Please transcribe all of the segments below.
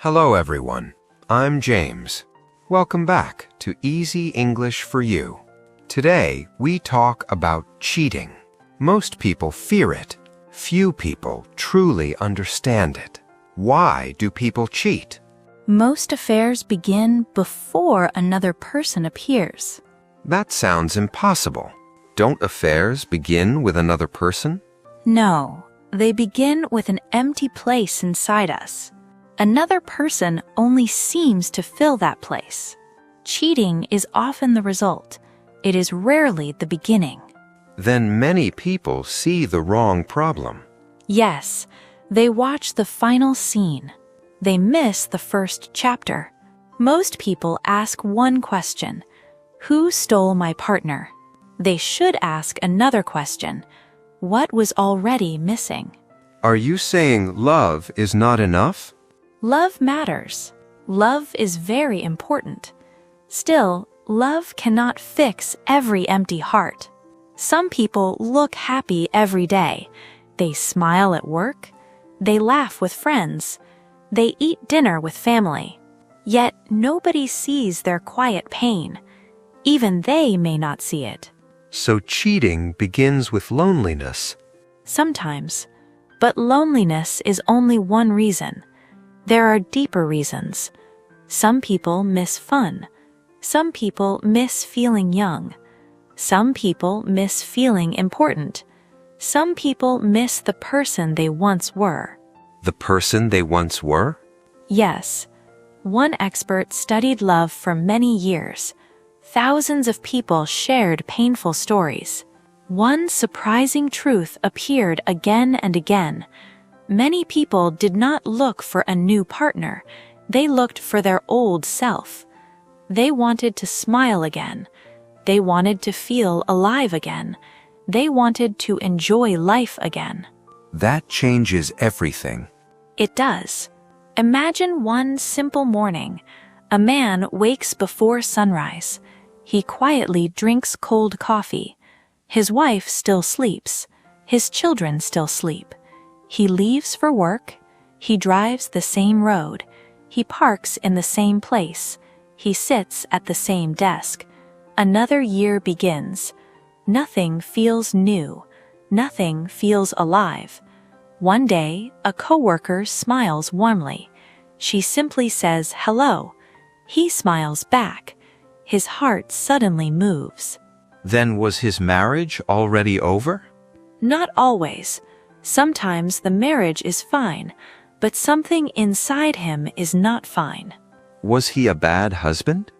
Hello everyone, I'm James. Welcome back to Easy English for You. Today we talk about cheating. Most people fear it. Few people truly understand it. Why do people cheat? Most affairs begin before another person appears. That sounds impossible. Don't affairs begin with another person? No, they begin with an empty place inside us. Another person only seems to fill that place. Cheating is often the result. It is rarely the beginning. Then many people see the wrong problem. Yes, they watch the final scene. They miss the first chapter. Most people ask one question: who stole my partner? They should ask another question: what was already missing? Are you saying love is not enough? Love matters. Love is very important. Still, love cannot fix every empty heart. Some people look happy every day. They smile at work. They laugh with friends. They eat dinner with family. Yet nobody sees their quiet pain. Even they may not see it. So cheating begins with loneliness. Sometimes. But loneliness is only one reason. There are deeper reasons. Some people miss fun. Some people miss feeling young. Some people miss feeling important. Some people miss the person they once were. The person they once were? Yes. One expert studied love for many years. Thousands of people shared painful stories. One surprising truth appeared again and again. Many people did not look for a new partner. They looked for their old self. They wanted to smile again. They wanted to feel alive again. They wanted to enjoy life again. That changes everything. It does. Imagine one simple morning. A man wakes before sunrise. He quietly drinks cold coffee. His wife still sleeps. His children still sleep. He leaves for work. He drives the same road. He parks in the same place. He sits at the same desk. Another year begins. Nothing feels new. Nothing feels alive. One day, a coworker smiles warmly. She simply says hello. He smiles back. His heart suddenly moves. Then was his marriage already over? Not always. Sometimes the marriage is fine, but something inside him is not fine. Was he a bad husband?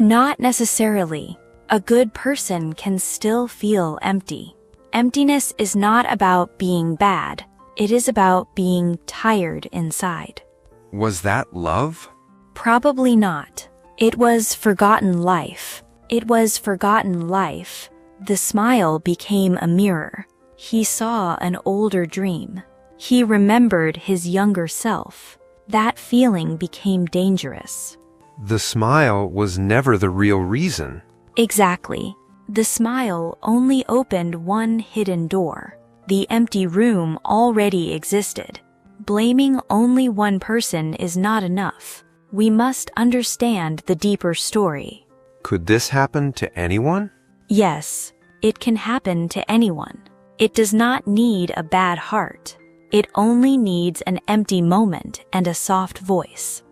Not necessarily. A good person can still feel empty. Emptiness is not about being bad. It is about being tired inside. Was that love? Probably not. It was forgotten life. It was forgotten life. The smile became a mirror. He saw an older dream. He remembered his younger self. That feeling became dangerous. The smile was never the real reason. Exactly. The smile only opened one hidden door. The empty room already existed. Blaming only one person is not enough. We must understand the deeper story. Could this happen to anyone? Yes, it can happen to anyone. It does not need a bad heart. It only needs an empty moment and a soft voice.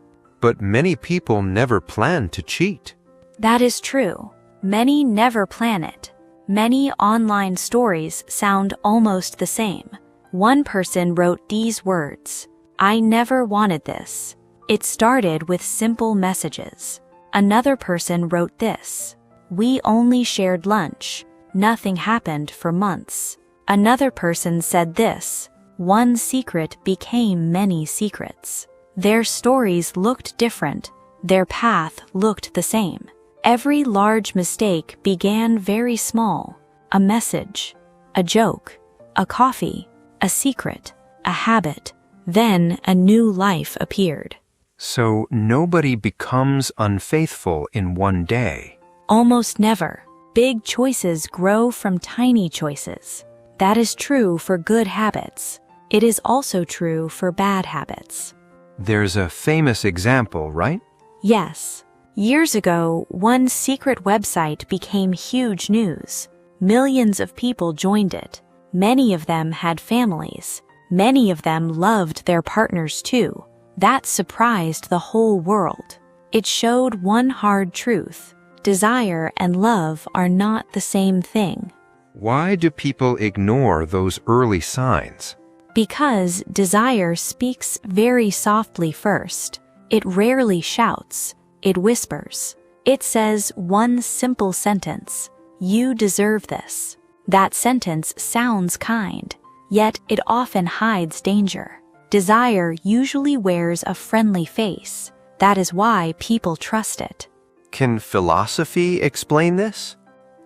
But many people never plan to cheat. That is true. Many never plan it. Many online stories sound almost the same. One person wrote these words: "I never wanted this." It started with simple messages. Another person wrote this: "We only shared lunch. Nothing happened for months." Another person said this: "One secret became many secrets." Their stories looked different. Their path looked the same. Every large mistake began very small. A message, a joke, a coffee, a secret, a habit. Then a new life appeared. So nobody becomes unfaithful in one day. Almost never. Big choices grow from tiny choices. That is true for good habits. It is also true for bad habits. There's a famous example, right? Yes. Years ago, one secret website became huge news. Millions of people joined it. Many of them had families. Many of them loved their partners too. That surprised the whole world. It showed one hard truth. Desire and love are not the same thing. Why do people ignore those early signs? Because desire speaks very softly first. It rarely shouts. It whispers. It says one simple sentence: "You deserve this." That sentence sounds kind, yet it often hides danger. Desire usually wears a friendly face. That is why people trust it. Can philosophy explain this?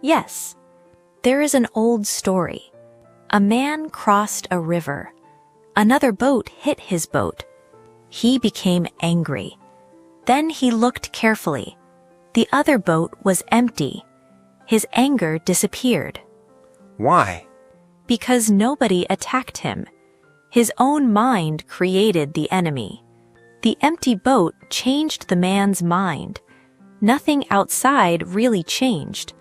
Yes. There is an old story. A man crossed a river. Another boat hit his boat. He became angry. Then he looked carefully. The other boat was empty. His anger disappeared. Why? Because nobody attacked him. His own mind created the enemy. The empty boat changed the man's mind. Nothing outside really changed.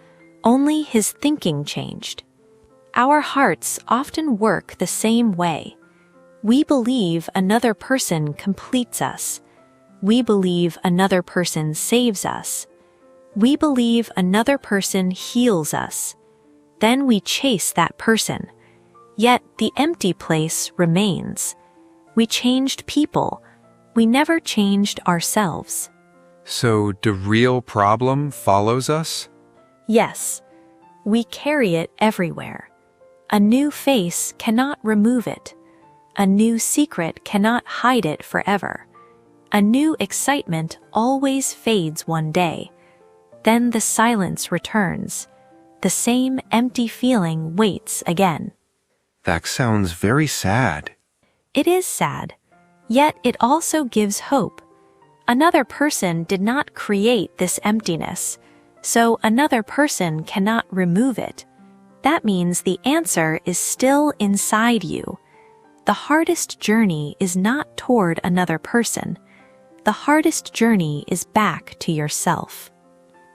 Only his thinking changed. Our hearts often work the same way. We believe another person completes us. We believe another person saves us. We believe another person heals us. Then we chase that person. Yet the empty place remains. We changed people. We never changed ourselves. So the real problem follows us? Yes, we carry it everywhere. A new face cannot remove it. A new secret cannot hide it forever. A new excitement always fades one day. Then the silence returns. The same empty feeling waits again. That sounds very sad. It is sad, yet it also gives hope. Another person did not create this emptiness, so another person cannot remove it. That means the answer is still inside you. The hardest journey is not toward another person. The hardest journey is back to yourself.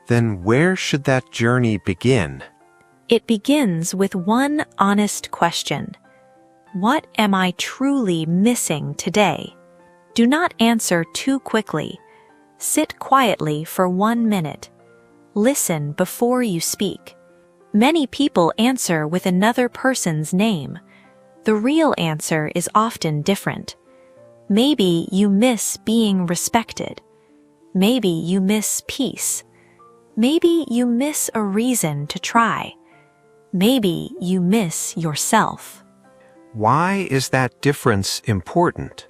Then where should that journey begin? It begins with one honest question. What am I truly missing today? Do not answer too quickly. Sit quietly for 1 minute. Listen before you speak. Many people answer with another person's name. The real answer is often different. Maybe you miss being respected. Maybe you miss peace. Maybe you miss a reason to try. Maybe you miss yourself. Why is that difference important?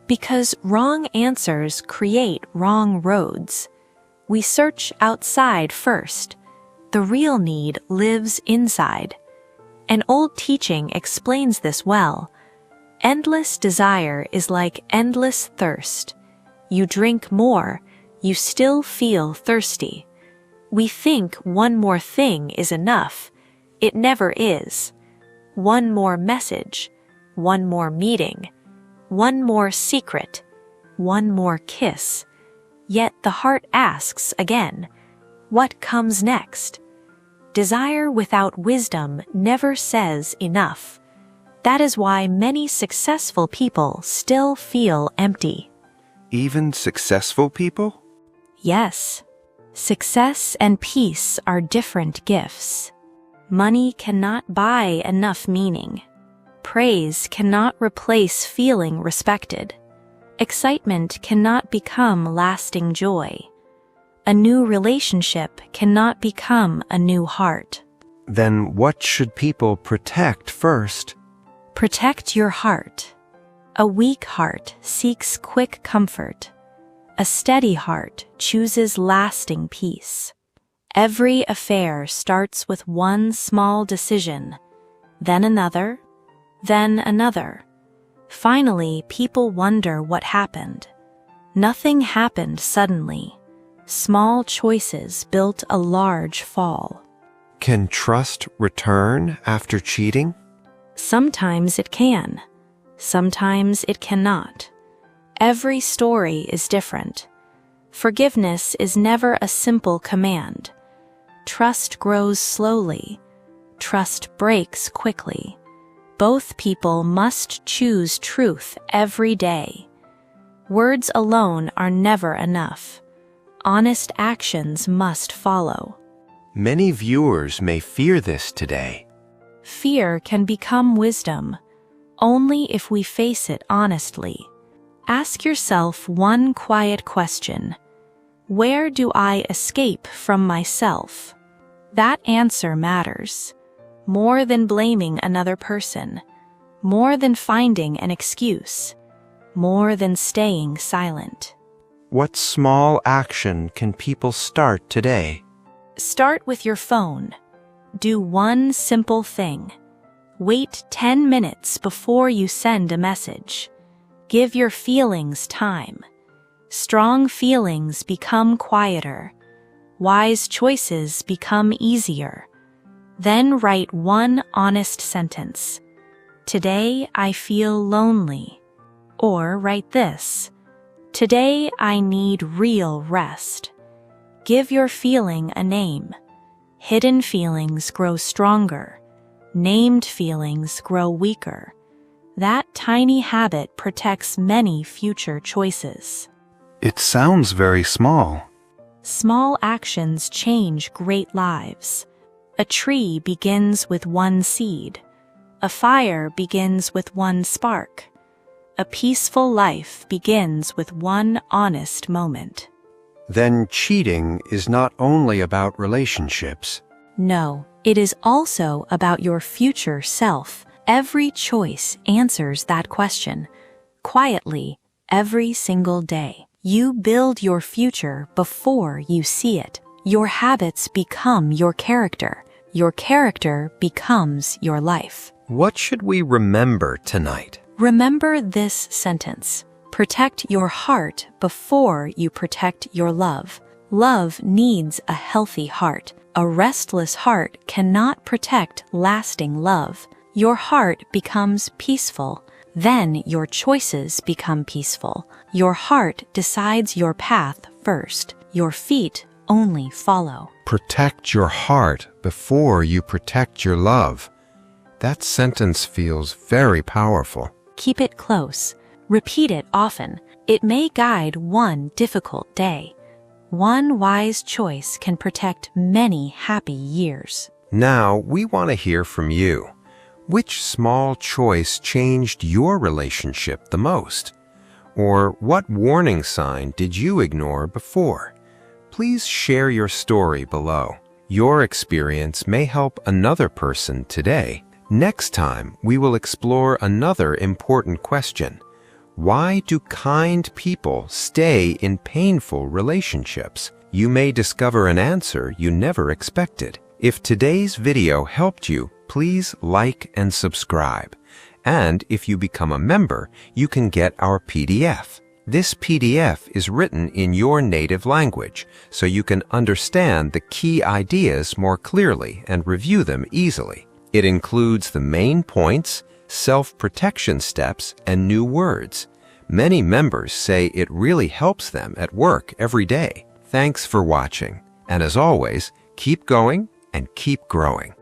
Because wrong answers create wrong roads. We search outside first. The real need lives inside. An old teaching explains this well. Endless desire is like endless thirst. You drink more, you still feel thirsty. We think one more thing is enough. It never is. One more message, one more meeting, one more secret, one more kiss. Yet the heart asks again, what comes next? Desire without wisdom never says enough. That is why many successful people still feel empty. Even successful people? Yes. Success and peace are different gifts. Money cannot buy enough meaning. Praise cannot replace feeling respected. Excitement cannot become lasting joy. A new relationship cannot become a new heart. Then what should people protect first? Protect your heart. A weak heart seeks quick comfort. A steady heart chooses lasting peace. Every affair starts with one small decision, then another, then another. Finally, people wonder what happened. Nothing happened suddenly. Small choices built a large fall. Can trust return after cheating? Sometimes it can. Sometimes it cannot. Every story is different. Forgiveness is never a simple command. Trust grows slowly. Trust breaks quickly. Both people must choose truth every day. Words alone are never enough. Honest actions must follow. Many viewers may fear this today. Fear can become wisdom only if we face it honestly. Ask yourself one quiet question. Where do I escape from myself? That answer matters. More than blaming another person. More than finding an excuse. More than staying silent. What small action can people start today? Start with your phone. Do one simple thing. Wait 10 minutes before you send a message. Give your feelings time. Strong feelings become quieter. Wise choices become easier. Then write one honest sentence. Today I feel lonely. Or write this. Today I need real rest. Give your feeling a name. Hidden feelings grow stronger. Named feelings grow weaker. That tiny habit protects many future choices. It sounds very small. Small actions change great lives. A tree begins with one seed. A fire begins with one spark. A peaceful life begins with one honest moment. Then cheating is not only about relationships. No, it is also about your future self. Every choice answers that question. Quietly, every single day. You build your future before you see it. Your habits become your character. Your character becomes your life. What should we remember tonight? Remember this sentence. Protect your heart before you protect your love. Love needs a healthy heart. A restless heart cannot protect lasting love. Your heart becomes peaceful. Then your choices become peaceful. Your heart decides your path first. Your feet only follow. Protect your heart before you protect your love. That sentence feels very powerful. Keep it close. Repeat it often. It may guide one difficult day. One wise choice can protect many happy years. Now we want to hear from you. Which small choice changed your relationship the most? Or what warning sign did you ignore before? Please share your story below. Your experience may help another person today. Next time, we will explore another important question. Why do kind people stay in painful relationships? You may discover an answer you never expected. If today's video helped you, please like and subscribe. And if you become a member, you can get our PDF. This PDF is written in your native language, so you can understand the key ideas more clearly and review them easily. It includes the main points, self-protection steps, and new words. Many members say it really helps them at work every day. Thanks for watching. And as always, keep going and keep growing.